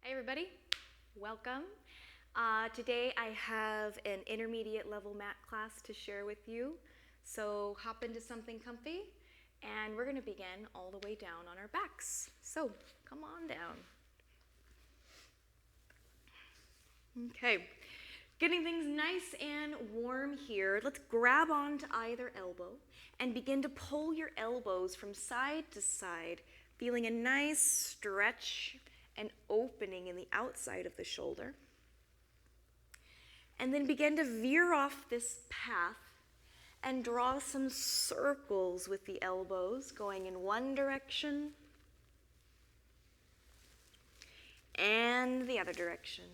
Hi everybody, welcome. Today I have an intermediate level mat class to share with you. So hop into something comfy and we're going to begin all the way down on our backs. So come on down. Okay, getting things nice and warm here. Let's grab onto either elbow and begin to pull your elbows from side to side, feeling a nice stretch and opening in the outside of the shoulder. And then begin to veer off this path and draw some circles with the elbows going in one direction and the other direction.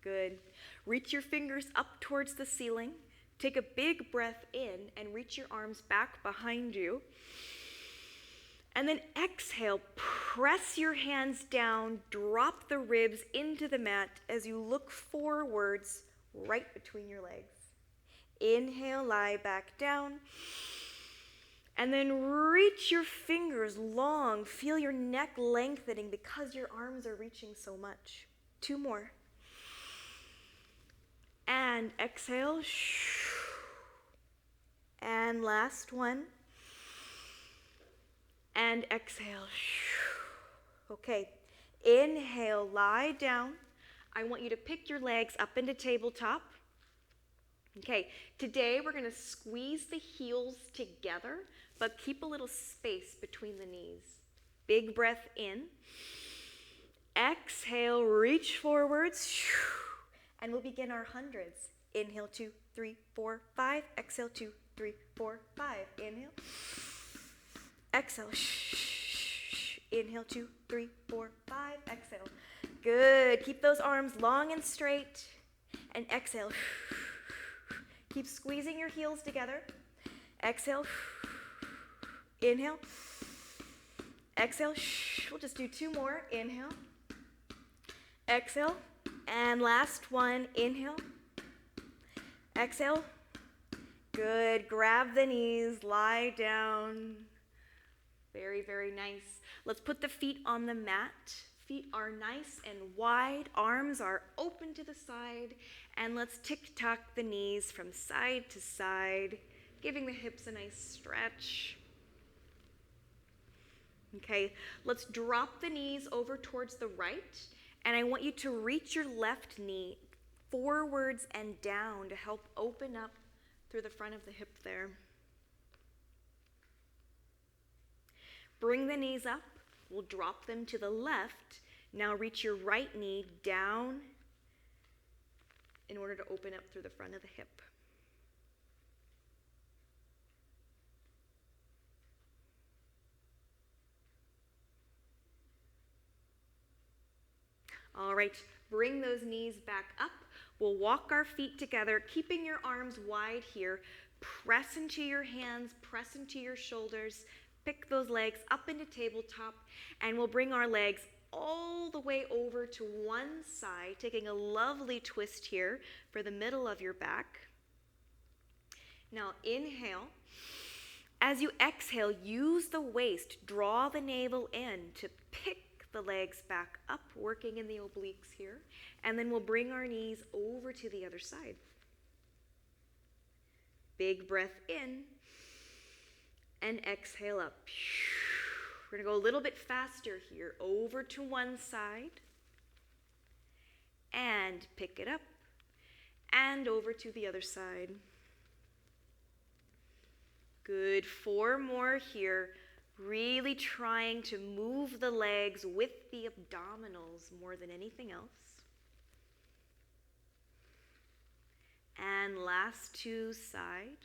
Good. Reach your fingers up towards the ceiling. Take a big breath in and reach your arms back behind you. And then exhale, press your hands down, drop the ribs into the mat as you look forwards right between your legs. Inhale, lie back down. And then reach your fingers long. Feel your neck lengthening because your arms are reaching so much. 2 more. And exhale. And last one. And exhale. Okay, inhale, lie down. I want you to pick your legs up into tabletop. Okay, today we're going to squeeze the heels together, but keep a little space between the knees. Big breath in. Exhale, reach forwards. And we'll begin our hundreds. Inhale, 2, 3, 4, 5. Exhale, 2, 3, 4, 5. Inhale. Exhale. Inhale, 2, 3, 4, 5. Exhale. Good. Keep those arms long and straight. And exhale. Keep squeezing your heels together. Exhale. Inhale. Exhale. We'll just do 2 more. Inhale. Exhale. And last one. Inhale. Exhale. Good. Grab the knees. Lie down. Very, very nice. Let's put the feet on the mat. Feet are nice and wide. Arms are open to the side. And let's tick-tock the knees from side to side, giving the hips a nice stretch. Okay, let's drop the knees over towards the right. And I want you to reach your left knee forwards and down to help open up through the front of the hip there. Bring the knees up. We'll drop them to the left. Now reach your right knee down in order to open up through the front of the hip. All right, bring those knees back up. We'll walk our feet together, keeping your arms wide here. Press into your hands, press into your shoulders. Pick those legs up into tabletop, and we'll bring our legs all the way over to one side, taking a lovely twist here for the middle of your back. Now inhale. As you exhale, use the waist, draw the navel in to pick the legs back up, working in the obliques here, and then we'll bring our knees over to the other side. Big breath in. And exhale up. We're going to go a little bit faster here. Over to one side. And pick it up. And over to the other side. Good. 4 more here. Really trying to move the legs with the abdominals more than anything else. And last 2 side.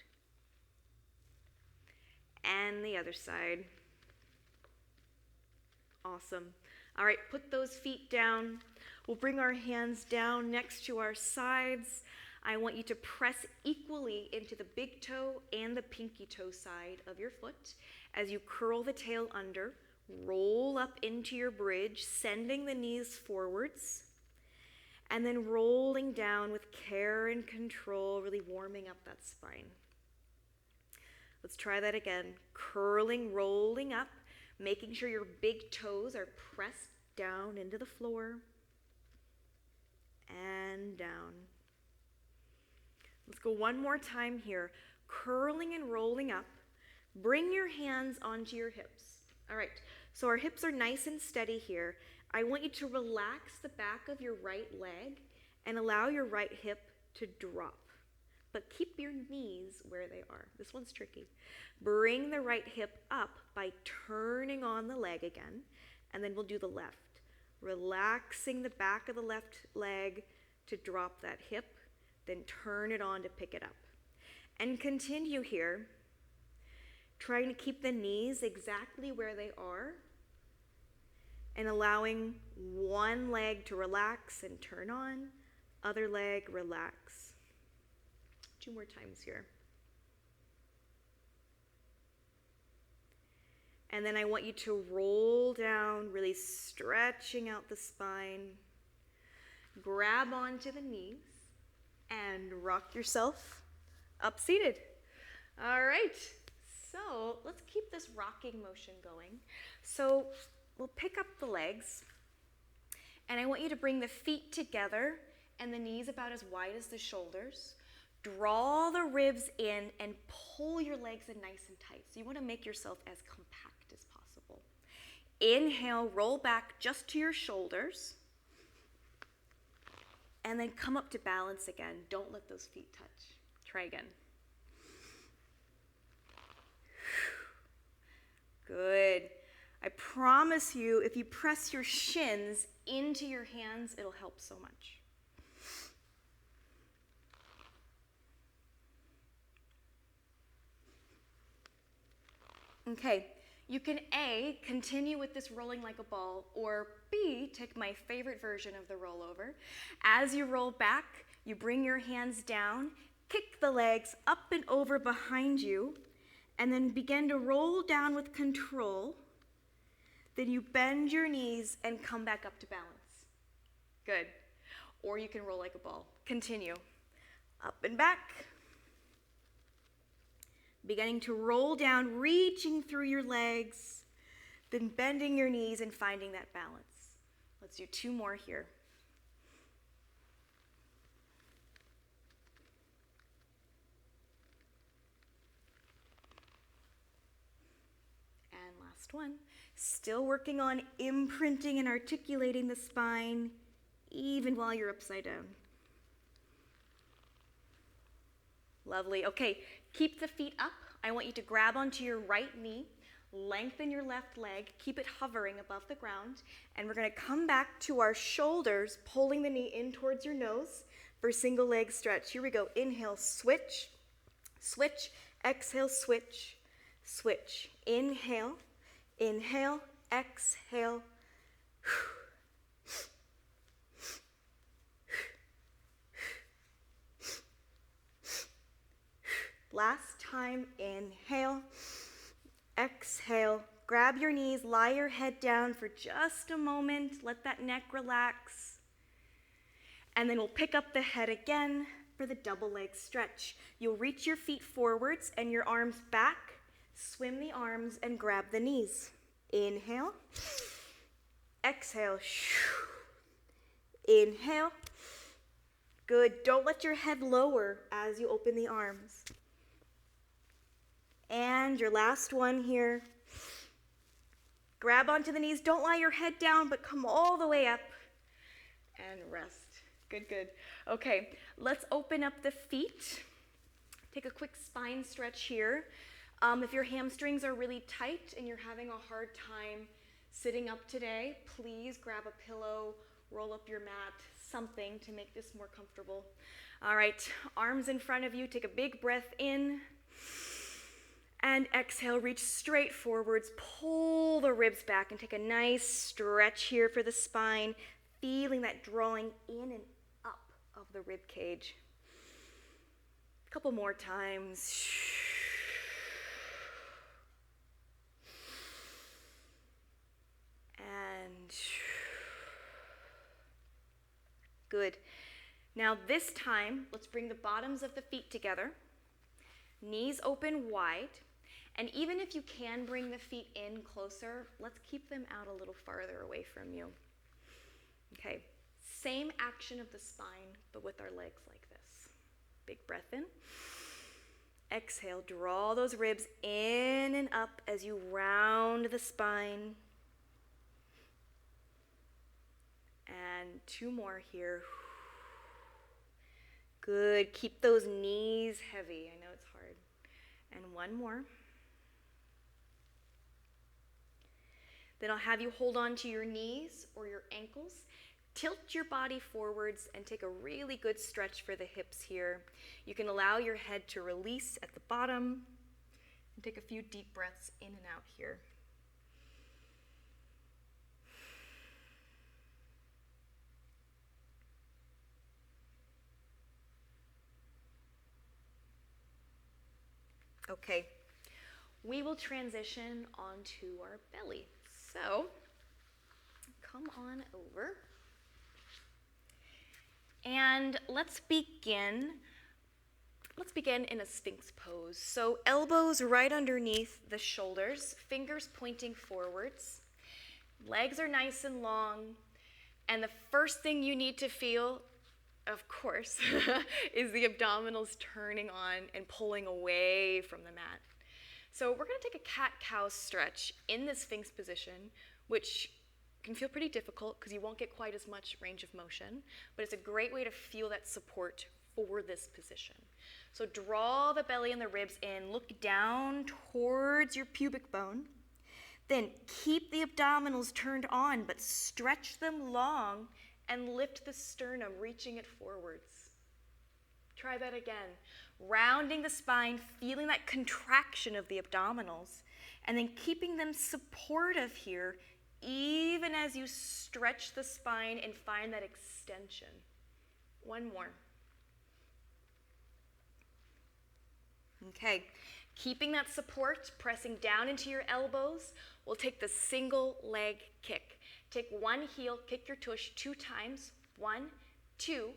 And the other side. Awesome. All right, put those feet down. We'll bring our hands down next to our sides. I want you to press equally into the big toe and the pinky toe side of your foot as you curl the tail under, roll up into your bridge, sending the knees forwards, and then rolling down with care and control, really warming up that spine. Let's try that again. Curling, rolling up, making sure your big toes are pressed down into the floor and down. Let's go one more time here. Curling and rolling up. Bring your hands onto your hips. All right, so our hips are nice and steady here. I want you to relax the back of your right leg and allow your right hip to drop. But keep your knees where they are. This one's tricky. Bring the right hip up by turning on the leg again, and then we'll do the left. Relaxing the back of the left leg to drop that hip, then turn it on to pick it up. And continue here, trying to keep the knees exactly where they are, and allowing one leg to relax and turn on, other leg relax. 2 more times here. And then I want you to roll down, really stretching out the spine. Grab onto the knees and rock yourself up seated. All right, so let's keep this rocking motion going. So we'll pick up the legs, and I want you to bring the feet together and the knees about as wide as the shoulders. Draw the ribs in and pull your legs in nice and tight. So you want to make yourself as compact as possible. Inhale, roll back just to your shoulders. And then come up to balance again. Don't let those feet touch. Try again. Good. I promise you, if you press your shins into your hands, it'll help so much. Okay, you can A, continue with this rolling like a ball, or B, take my favorite version of the rollover. As you roll back, you bring your hands down, kick the legs up and over behind you, and then begin to roll down with control. Then you bend your knees and come back up to balance. Good. Or you can roll like a ball. Continue. Up and back. Beginning to roll down, reaching through your legs, then bending your knees and finding that balance. Let's do 2 more here. And last one. Still working on imprinting and articulating the spine, even while you're upside down. Lovely. Okay, keep the feet up. I want you to grab onto your right knee, lengthen your left leg, keep it hovering above the ground, and we're going to come back to our shoulders, pulling the knee in towards your nose for single leg stretch. Here we go. Inhale, switch, switch, exhale, switch, switch. Inhale, inhale, exhale. Last time, inhale, exhale. Grab your knees, lie your head down for just a moment. Let that neck relax. And then we'll pick up the head again for the double leg stretch. You'll reach your feet forwards and your arms back. Swim the arms and grab the knees. Inhale, exhale. Inhale. Good. Don't let your head lower as you open the arms. And your last one here. Grab onto the knees. Don't lie your head down, but come all the way up and rest. Good, good. Okay, let's open up the feet. Take a quick spine stretch here. If your hamstrings are really tight and you're having a hard time sitting up today, please grab a pillow, roll up your mat, something to make this more comfortable. All right, arms in front of you. Take a big breath in. And exhale, reach straight forwards, pull the ribs back and take a nice stretch here for the spine, feeling that drawing in and up of the rib cage. A couple more times. And good. Now this time, let's bring the bottoms of the feet together. Knees open wide. And even if you can bring the feet in closer, let's keep them out a little farther away from you. Okay, same action of the spine, but with our legs like this. Big breath in. Exhale, draw those ribs in and up as you round the spine. And 2 more here. Good, keep those knees heavy. I know it's hard. And 1 more. Then I'll have you hold on to your knees or your ankles. Tilt your body forwards and take a really good stretch for the hips here. You can allow your head to release at the bottom and take a few deep breaths in and out here. Okay, we will transition onto our belly. So, come on over. And let's begin in a Sphinx pose. So elbows right underneath the shoulders, fingers pointing forwards. Legs are nice and long. And the first thing you need to feel, of course, is the abdominals turning on and pulling away from the mat. So we're going to take a cat-cow stretch in this Sphinx position, which can feel pretty difficult because you won't get quite as much range of motion, but it's a great way to feel that support for this position. So draw the belly and the ribs in, look down towards your pubic bone, then keep the abdominals turned on, but stretch them long and lift the sternum, reaching it forwards. Try that again. Rounding the spine, feeling that contraction of the abdominals, and then keeping them supportive here, even as you stretch the spine and find that extension. 1 more. Okay, keeping that support, pressing down into your elbows, we'll take the single leg kick. Take 1 heel, kick your tush 2 times. 1, 2,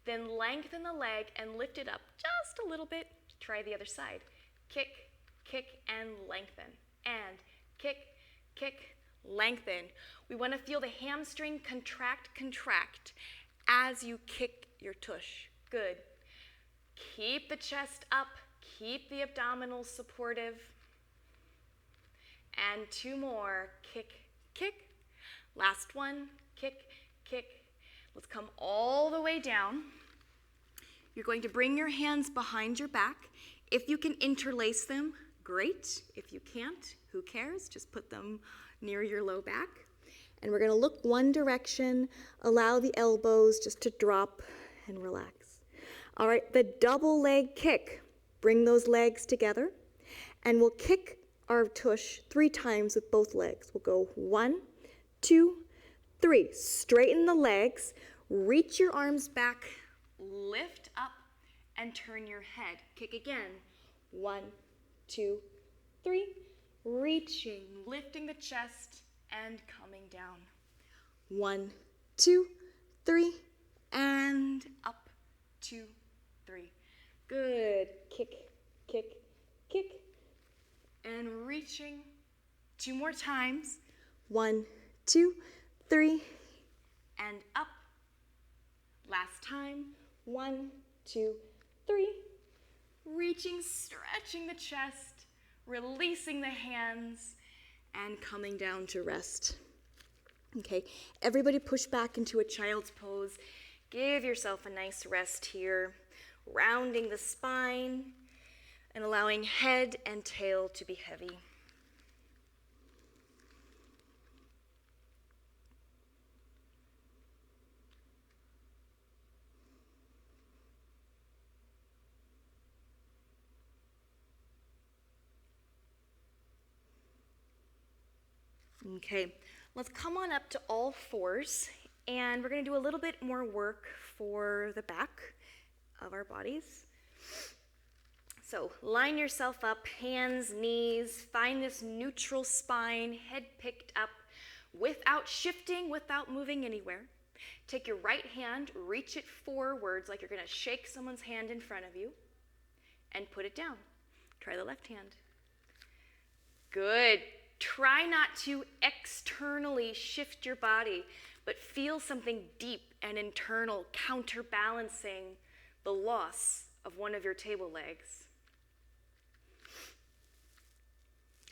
then lengthen the leg and lift it up just a little bit. Try the other side. Kick, kick, and lengthen. And kick, kick, lengthen. We want to feel the hamstring contract as you kick your tush. Good. Keep the chest up. Keep the abdominals supportive. And 2 more. Kick, kick. Last one. Kick, kick. Let's come all the way down. You're going to bring your hands behind your back. If you can interlace them, great. If you can't, who cares? Just put them near your low back. And we're going to look one direction, allow the elbows just to drop and relax. All right, the double leg kick. Bring those legs together, and we'll kick our tush 3 times with both legs. We'll go 1, 2, 3. Straighten the legs, reach your arms back, lift up, and turn your head. Kick again. 1, 2, 3. Reaching, lifting the chest, and coming down. 1, 2, 3, and up, 2, 3. Good. Kick, kick, kick, and reaching. 2 more times. 1, 2, 3, and up. Last time. 1, 2, 3. Reaching, stretching the chest, releasing the hands, and coming down to rest. Okay, everybody push back into a child's pose. Give yourself a nice rest here, rounding the spine and allowing head and tail to be heavy. Okay, let's come on up to all 4s, and we're going to do a little bit more work for the back of our bodies. So line yourself up, hands, knees, find this neutral spine, head picked up, without shifting, without moving anywhere. Take your right hand, reach it forwards like you're going to shake someone's hand in front of you, and put it down. Try the left hand. Good. Try not to externally shift your body, but feel something deep and internal counterbalancing the loss of one of your table legs.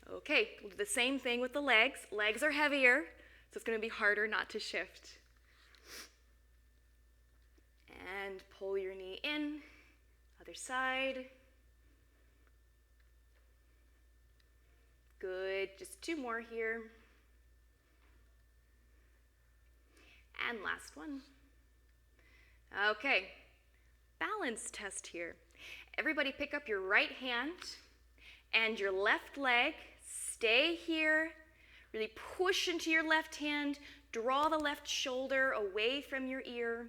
Okay, we'll do the same thing with the legs. Legs are heavier, so it's going to be harder not to shift. And pull your knee in, other side. Good, just 2 more here. And last one. Okay, balance test here. Everybody pick up your right hand and your left leg. Stay here. Really push into your left hand. Draw the left shoulder away from your ear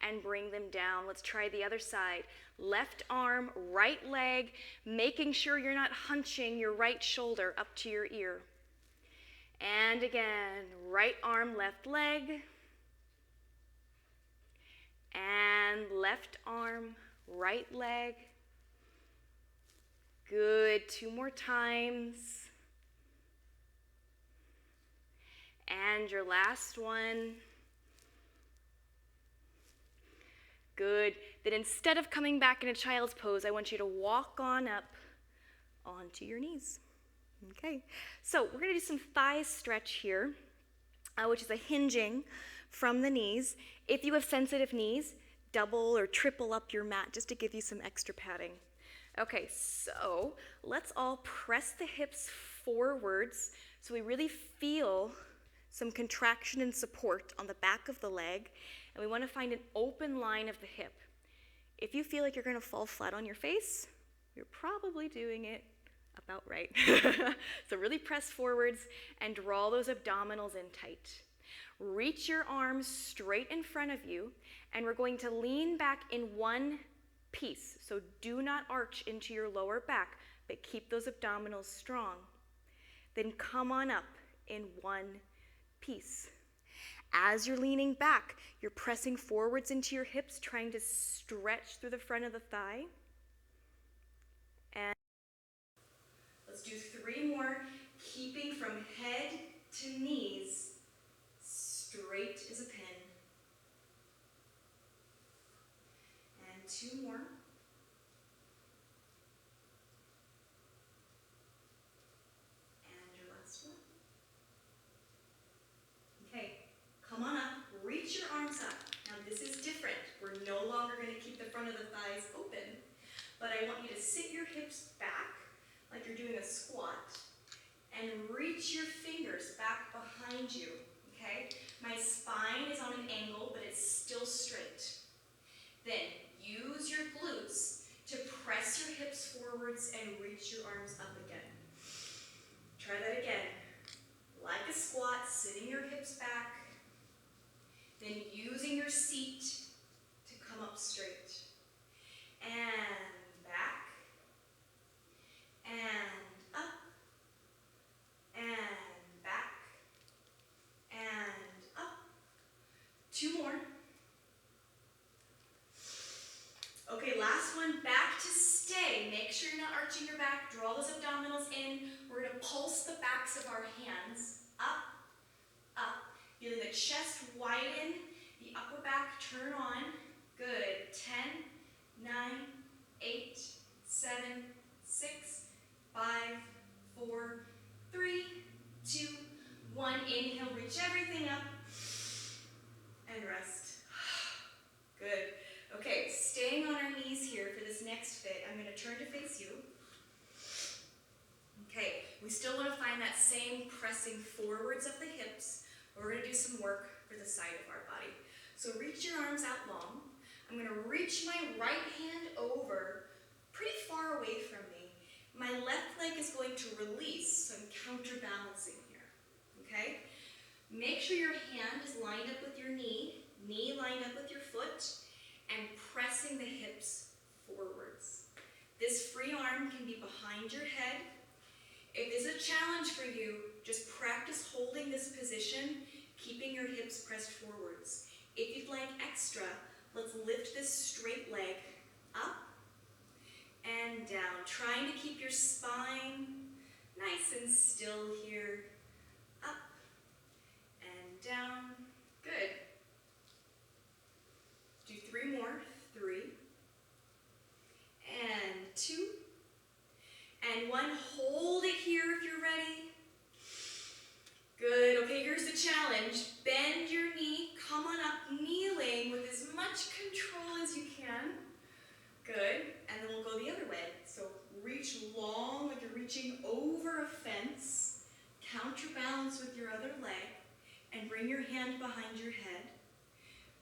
and bring them down. Let's try the other side. Left arm, right leg, making sure you're not hunching your right shoulder up to your ear. And again, right arm, left leg. And left arm, right leg. Good, 2 more times. And your last one. Good. Then instead of coming back in a child's pose, I want you to walk on up onto your knees. Okay, so we're going to do some thigh stretch here, which is a hinging from the knees. If you have sensitive knees, double or triple up your mat just to give you some extra padding. Okay, so let's all press the hips forwards so we really feel some contraction and support on the back of the leg. And we want to find an open line of the hip. If you feel like you're going to fall flat on your face, you're probably doing it about right. So really press forwards and draw those abdominals in tight. Reach your arms straight in front of you, and we're going to lean back in one piece. So do not arch into your lower back, but keep those abdominals strong. Then come on up in one piece. As you're leaning back, you're pressing forwards into your hips, trying to stretch through the front of the thigh. And let's do 3 more, keeping from head to knees, straight as a pin. And 2 more. And your last one. Okay. Come on up, reach your arms up. Now this is different. We're no longer going to keep the front of the thighs open, but I want you to sit your hips back like you're doing a squat and reach your fingers back behind you, okay? My spine is on an angle, but it's still straight. Then use your glutes to press your hips forwards and reach your arms up again. Try that again. Like a squat, sitting your hips back, then using your seat to come up straight. And back. And up. And back. And up. 2 more. Okay, last one. Back to stay. Make sure you're not arching your back. Draw those abdominals in. We're going to pulse the backs of our hands up, up. Feeling the chest widen, the upper back turn on. Good. 10, 9, 8, 7, 6, 5, 4, 3, 2, 1. Inhale, reach everything up. And rest. Good. Okay, staying on our knees here for this next bit. I'm going to turn to face you. Okay, we still want to find that same pressing forwards of the hips. We're going to do some work for the side of our body. So reach your arms out long. I'm going to reach my right hand over pretty far away from me. My left leg is going to release, so I'm counterbalancing here, okay? Make sure your hand is lined up with your knee lined up with your foot, and pressing the hips forwards. This free arm can be behind your head. If this is a challenge for you, just practice holding this position, keeping your hips pressed forwards. If you'd like extra, let's lift this straight leg up and down, trying to keep your spine nice and still here. Up and down. Good. Do 3 more. 3. And 2. And 1. Hold it here if you're ready. Good. Okay, here's the challenge. Bend your knee. Come on up, kneeling with as much control as you can. Good. And then we'll go the other way. So reach long like you're reaching over a fence. Counterbalance with your other leg. And bring your hand behind your head.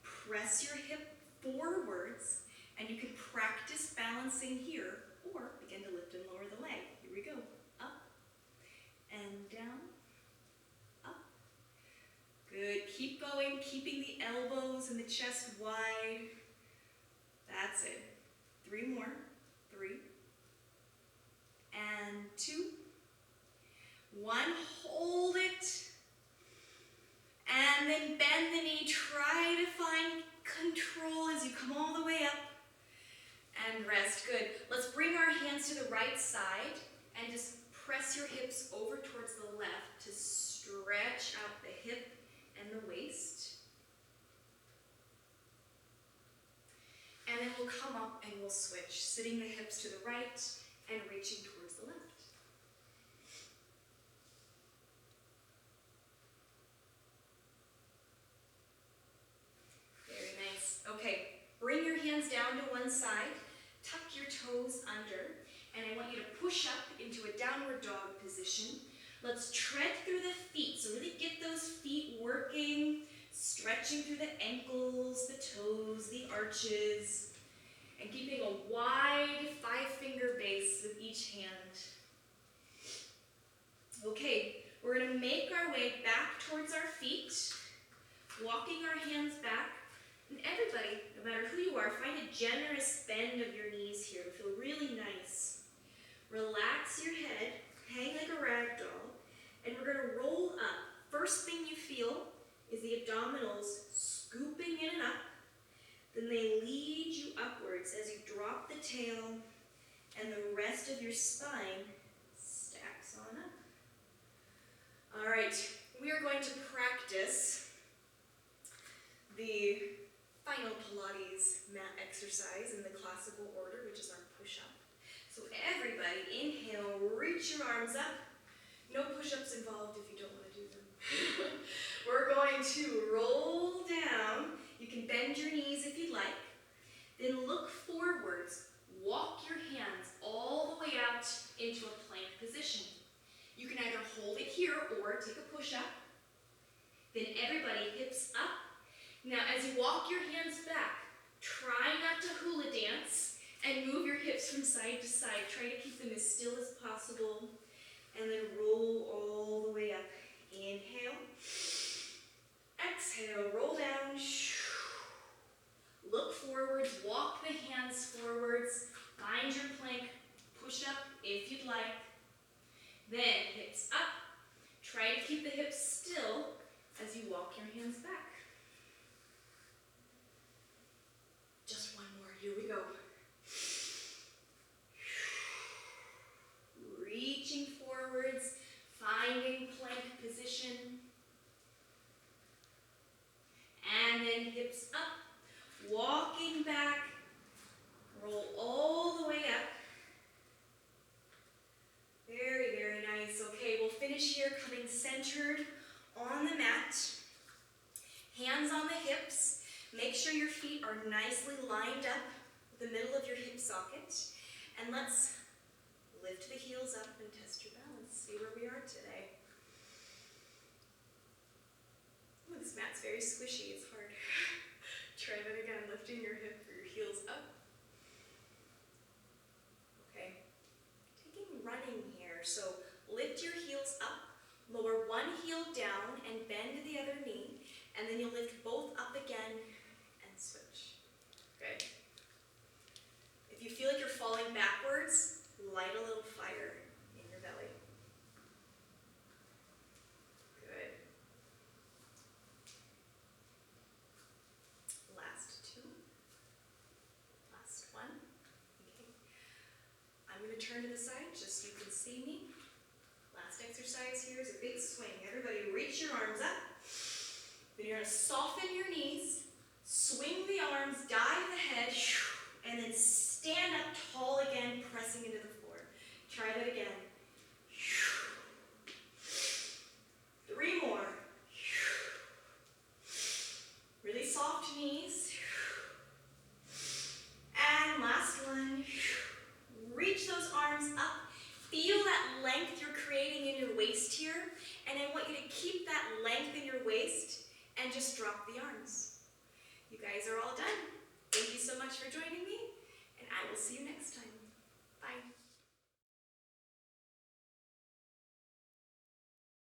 Press your hip forwards. And you can practice balancing here or begin to lift and lower the leg. Here we go. Up and down. Up. Good. Keep going, keeping the elbows and the chest wide. That's it. 3 more. 3. And 2. 1. Hold it. And then bend the knee. Try to find control as you come all the way up. And rest. Good. Let's bring our hands to the right side and just press your hips over towards the left to stretch out the hip and the waist. And then we'll come up and we'll switch, sitting the hips to the right and reaching towards the left. Very nice. Okay, bring your hands down to one side, tuck your toes under, and I want you to push up into a downward dog position. Let's tread through the feet, so really get those feet working, stretching through the ankles, the toes, the arches, and keeping a wide 5-finger base with each hand. Okay, we're going to make our way back towards our feet, walking our hands back. And everybody, no matter who you are, find a generous bend of your knees here. Feel really nice. Relax your head, hang like a rag doll, and we're going to roll up. First thing you feel is the abdominals scooping in and up. Then they lead you upwards as you drop the tail and the rest of your spine stacks on up. All right, we are going to practice the final Pilates mat exercise in the classical order, which is our push-up. So everybody, inhale, reach your arms up. No push-ups involved if you don't want to do them. We're going to roll down. You can bend your knees if you'd like. Then look forwards. Walk your hands all the way out into a plank position. You can either hold it here or take a push-up. Then everybody hips up. Now as you walk your hands back, try not to hula dance and move your hips from side to side. Try to keep them as still as possible. And then roll all the way up. Inhale. Exhale, roll down. Look forwards, walk the hands forwards. Find your plank, push up if you'd like. Then hips up. Try to keep the hips still as you walk your hands back. Just one more, here we go. Reaching forwards, finding plank position. And then hips up, walking back, roll all the way up. Very, very nice. Okay, we'll finish here coming centered on the mat. Hands on the hips. Make sure your feet are nicely lined up with the middle of your hip socket. And let's lift the heels up and test your balance. See where we are today. Ooh, this mat's very squishy. It's hard. Try that again. Lifting your hip or your heels up. Okay. Taking running here. So lift your heels up. Lower one heel down and bend the other knee. And then you'll lift both up again and switch. Good. If you feel like you're falling backwards, light a little fire in your belly. Good. Last 2. Last 1. Okay. I'm going to turn to the side just so you can see me. Last exercise. exercise here is a big swing. Everybody reach your arms up. Then you're going to soften your knees, swing the arms, dive the head, and then stand up tall again, pressing into the floor. Try that again. 3 more. Really soft knees. And last one. Reach those arms up. Feel that length you're creating in your waist here. And I want you to keep that length in your waist and just drop the arms. You guys are all done. Thank you so much for joining me, and I will see you next time. Bye.